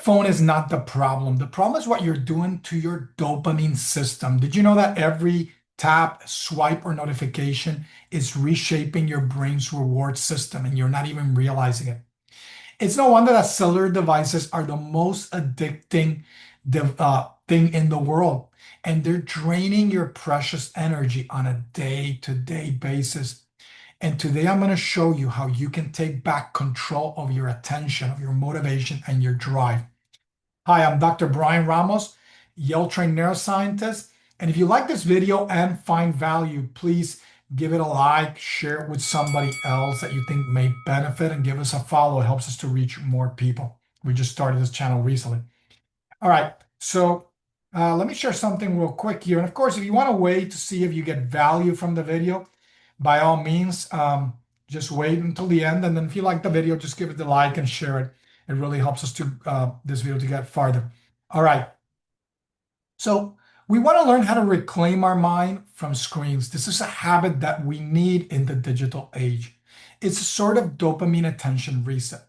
phone is not the problem. The problem is what you're doing to your dopamine system. Did you know that every tap, swipe, or notification is reshaping your brain's reward system and you're not even realizing it? It's no wonder that cellular devices are the most addicting thing in the world, and they're draining your precious energy on a day-to-day basis. And today I'm going to show you how you can take back control of your attention, of your motivation, and your drive. Hi, I'm Dr. Brian Ramos, Yale-trained neuroscientist. And if you like this video and find value, please give it a like, share it with somebody else that you think may benefit, and give us a follow. It helps us to reach more people. We just started this channel recently. All right, so let me share something real quick here. And of course, if you want to wait to see if you get value from the video, by all means, just wait until the end. And then if you like the video, just give it the like and share it. It really helps us to this video to get farther. All right. So we want to learn how to reclaim our mind from screens. This is a habit that we need in the digital age. It's a sort of dopamine attention reset.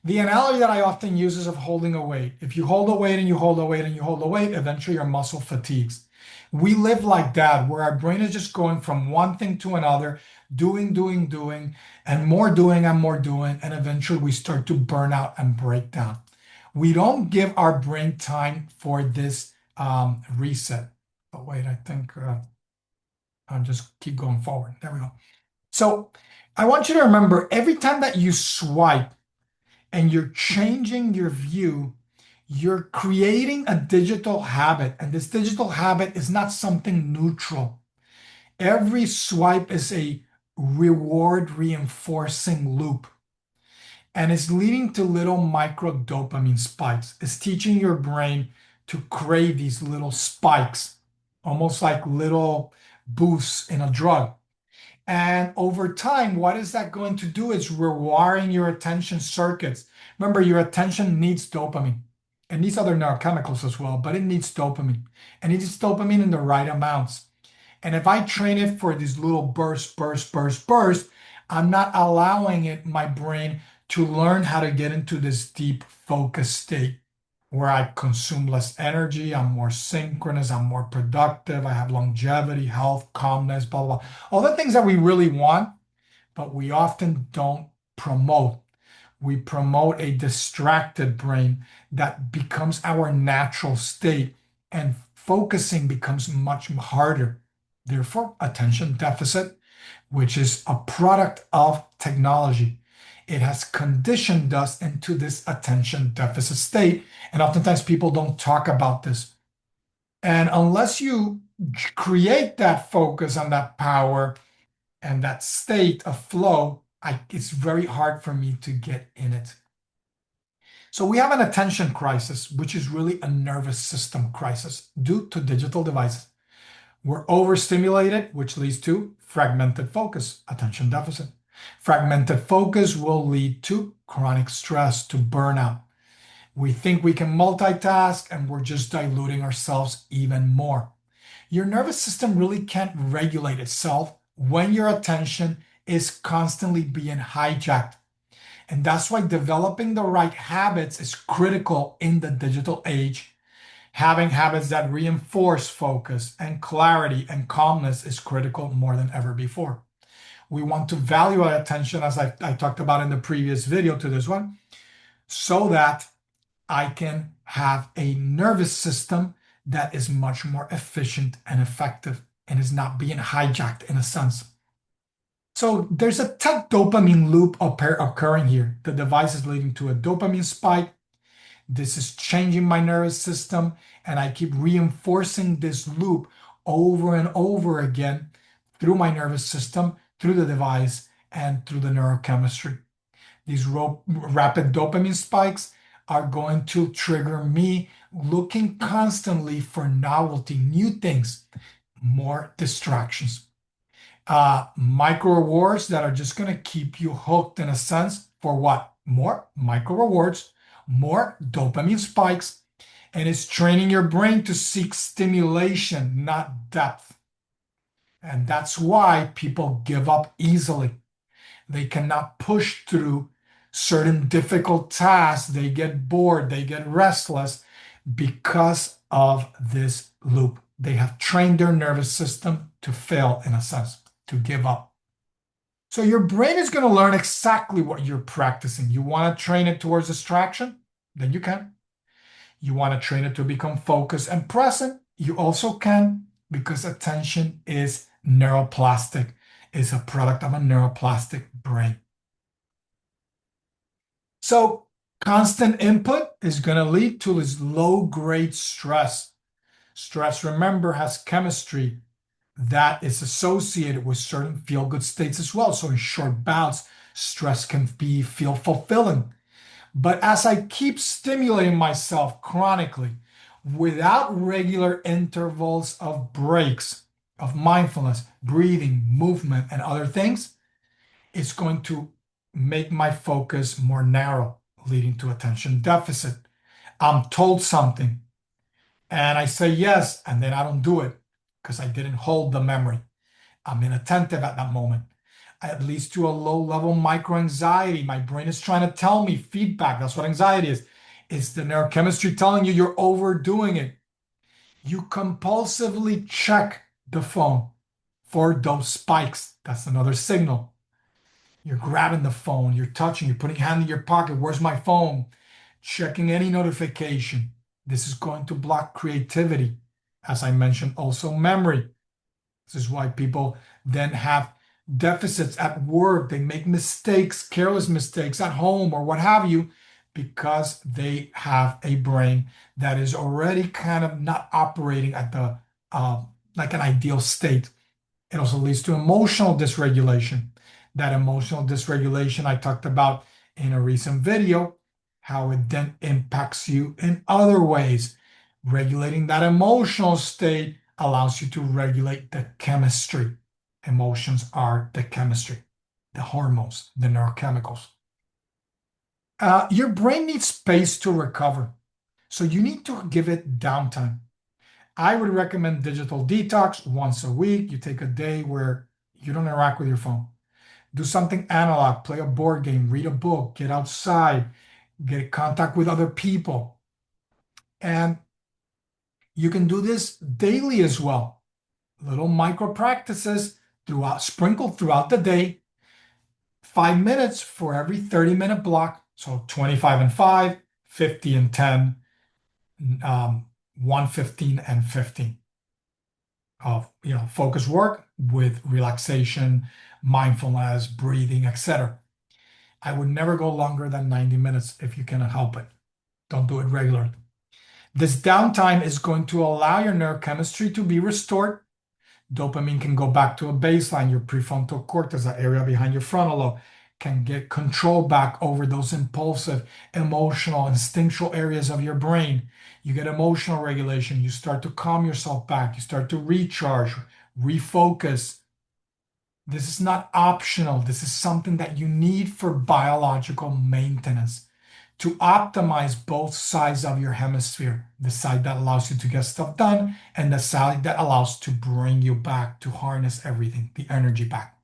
The analogy that I often use is of holding a weight. If you hold a weight and you hold a weight and you hold a weight, eventually your muscle fatigues. We live like that, where our brain is just going from one thing to another, doing, and more doing and more doing, and eventually we start to burn out and break down. We don't give our brain time for this reset. But wait, I think I'll just keep going forward. There we go. So I want you to remember, every time that you swipe and you're changing your view, you're creating a digital habit. And this digital habit is not something neutral. Every swipe is a reward reinforcing loop. And it's leading to little micro dopamine spikes. It's teaching your brain to crave these little spikes, almost like little boosts in a drug. And over time, what is that going to do? It's rewiring your attention circuits. Remember, your attention needs dopamine. It needs other neurochemicals as well, but it needs dopamine. And it needs dopamine in the right amounts. And if I train it for these little bursts, I'm not allowing my brain to learn how to get into this deep focus state where I consume less energy, I'm more synchronous, I'm more productive, I have longevity, health, calmness, blah, blah, blah. All the things that we really want, but we often don't promote. We promote a distracted brain that becomes our natural state, and focusing becomes much harder. Therefore, attention deficit, which is a product of technology, it has conditioned us into this attention deficit state. And oftentimes people don't talk about this. And unless you create that focus and that power and that state of flow, it's very hard for me to get in it. So we have an attention crisis, which is really a nervous system crisis due to digital devices. We're overstimulated, which leads to fragmented focus, attention deficit. Fragmented focus will lead to chronic stress, to burnout. We think we can multitask, and we're just diluting ourselves even more. Your nervous system really can't regulate itself when your attention is constantly being hijacked. And that's why developing the right habits is critical in the digital age. Having habits that reinforce focus and clarity and calmness is critical more than ever before. We want to value our attention, as I talked about in the previous video to this one, so that I can have a nervous system that is much more efficient and effective and is not being hijacked in a sense. So there's a tech dopamine loop occurring here. The device is leading to a dopamine spike. This is changing my nervous system, and I keep reinforcing this loop over and over again through my nervous system, through the device, and through the neurochemistry. These rapid dopamine spikes are going to trigger me looking constantly for novelty, new things, more distractions. Micro rewards that are just going to keep you hooked in a sense for what? More micro rewards, more dopamine spikes, and it's training your brain to seek stimulation, not depth. And that's why people give up easily. They cannot push through Certain difficult tasks, they get bored, they get restless because of this loop. They have trained their nervous system to fail, in a sense, to give up. So your brain is going to learn exactly what you're practicing. You want to train it towards distraction? Then you can. You want to train it to become focused and present? You also can, because attention is neuroplastic, is a product of a neuroplastic brain. So constant input is going to lead to this low-grade stress. Stress, remember, has chemistry that is associated with certain feel-good states as well. So in short bouts, stress can feel fulfilling. But as I keep stimulating myself chronically without regular intervals of breaks, of mindfulness, breathing, movement, and other things, it's going to make my focus more narrow, leading to attention deficit. I'm told something and I say yes, and then I don't do it because I didn't hold the memory. I'm inattentive at that moment. It leads to a low level micro anxiety. My brain is trying to tell me feedback. That's what anxiety is. It's the neurochemistry telling you you're overdoing it. You compulsively check the phone for those spikes. That's another signal. You're grabbing the phone, you're touching, you're putting your hand in your pocket. Where's my phone? Checking any notification. This is going to block creativity. As I mentioned, also memory. This is why people then have deficits at work. They make mistakes, careless mistakes at home or what have you, because they have a brain that is already kind of not operating at the like an ideal state. It also leads to emotional dysregulation. That emotional dysregulation I talked about in a recent video, how it then impacts you in other ways. Regulating that emotional state allows you to regulate the chemistry. Emotions are the chemistry, the hormones, the neurochemicals. Your brain needs space to recover. So you need to give it downtime. I would recommend digital detox once a week. You take a day where you don't interact with your phone. Do something analog, play a board game, read a book, get outside, get in contact with other people. And you can do this daily as well. Little micro practices sprinkled throughout the day, 5 minutes for every 30-minute block. So 25 and 5, 50 and 10, 115 and 15 of focus work with relaxation, mindfulness, breathing, etc. I would never go longer than 90 minutes if you can help it. Don't do it regularly. This downtime is going to allow your neurochemistry to be restored. Dopamine can go back to a baseline. Your prefrontal cortex, that area behind your frontal lobe, can get control back over those impulsive, emotional, instinctual areas of your brain. You get emotional regulation. You start to calm yourself back. You start to recharge, refocus. This is not optional. This is something that you need for biological maintenance to optimize both sides of your hemisphere, the side that allows you to get stuff done and the side that allows to bring you back, to harness everything, the energy back.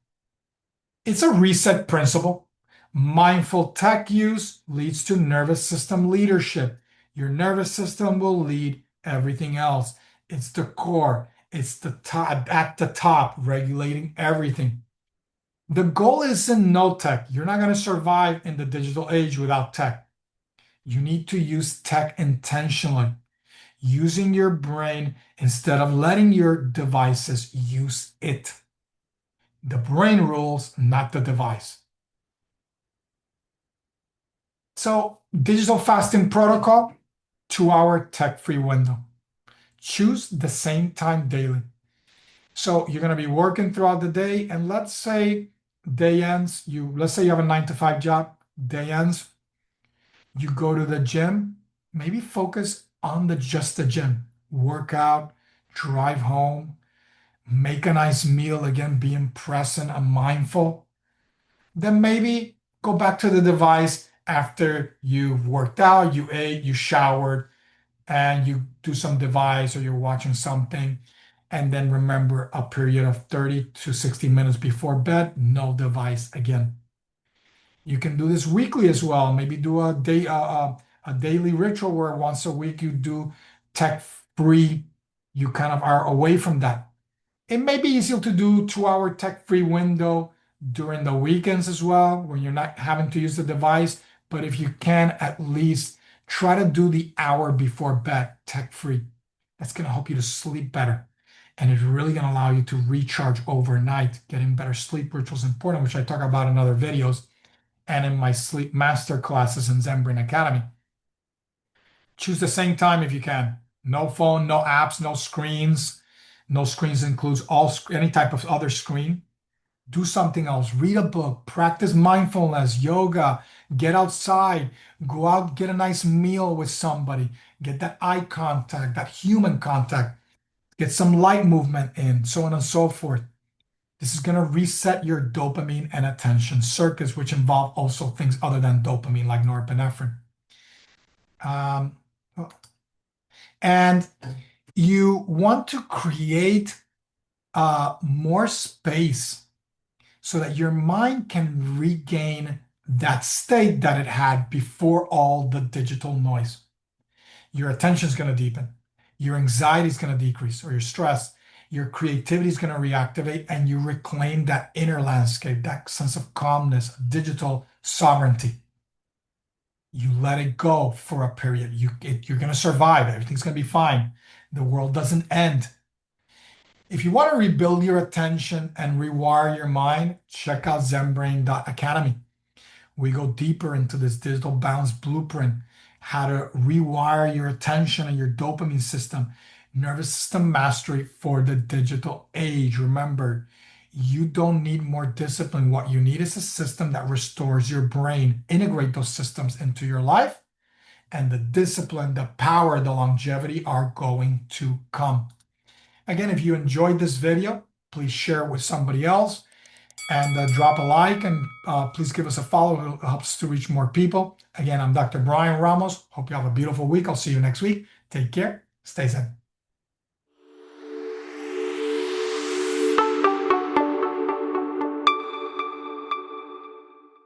It's a reset principle. Mindful tech use leads to nervous system leadership. Your nervous system will lead everything else. It's the core. It's the top, at the top, regulating everything. The goal isn't no tech. You're not going to survive in the digital age without tech. You need to use tech intentionally, using your brain instead of letting your devices use it. The brain rules, not the device. So, digital fasting protocol, 2-hour tech-free window. Choose the same time daily. So you're going to be working throughout the day, and let's say day ends, let's say you have a 9 to 5 job, day ends, you go to the gym, maybe focus on just the gym, work out, drive home, make a nice meal, again, being present and mindful. Then maybe go back to the device after you've worked out, you ate, you showered, and you do some device or you're watching something. And then remember, a period of 30 to 60 minutes before bed, no device again. You can do this weekly as well. Maybe do a daily ritual where once a week you do tech free. You kind of are away from that. It may be easier to do 2 hour tech free window during the weekends as well, when you're not having to use the device. But if you can, at least try to do the hour before bed tech free. That's going to help you to sleep better. And it's really going to allow you to recharge overnight. Getting better sleep rituals is important, which I talk about in other videos and in my sleep master classes in Zen Brain Academy. Choose the same time if you can. No phone, no apps, no screens. No screens includes any type of other screen. Do something else. Read a book, practice mindfulness, yoga, get outside, go out, get a nice meal with somebody, get that eye contact, that human contact, get some light movement in, so on and so forth. This is going to reset your dopamine and attention circuits, which involve also things other than dopamine, like norepinephrine. Um, and you want to create more space so that your mind can regain that state that it had before all the digital noise. Your attention is going to deepen, your anxiety is going to decrease, or your stress, your creativity is going to reactivate, and you reclaim that inner landscape, that sense of calmness, digital sovereignty. You let it go for a period. You're going to survive. Everything's going to be fine. The world doesn't end. If you want to rebuild your attention and rewire your mind, check out zenbrain.academy. We go deeper into this digital balance blueprint, how to rewire your attention and your dopamine system, nervous system mastery for the digital age. Remember, you don't need more discipline. What you need is a system that restores your brain. Integrate those systems into your life, and the discipline, the power, the longevity are going to come. Again, if you enjoyed this video, please share it with somebody else and drop a like, and please give us a follow. It helps to reach more people. Again, I'm Dr. Brian Ramos. Hope you have a beautiful week. I'll see you next week. Take care. Stay zen.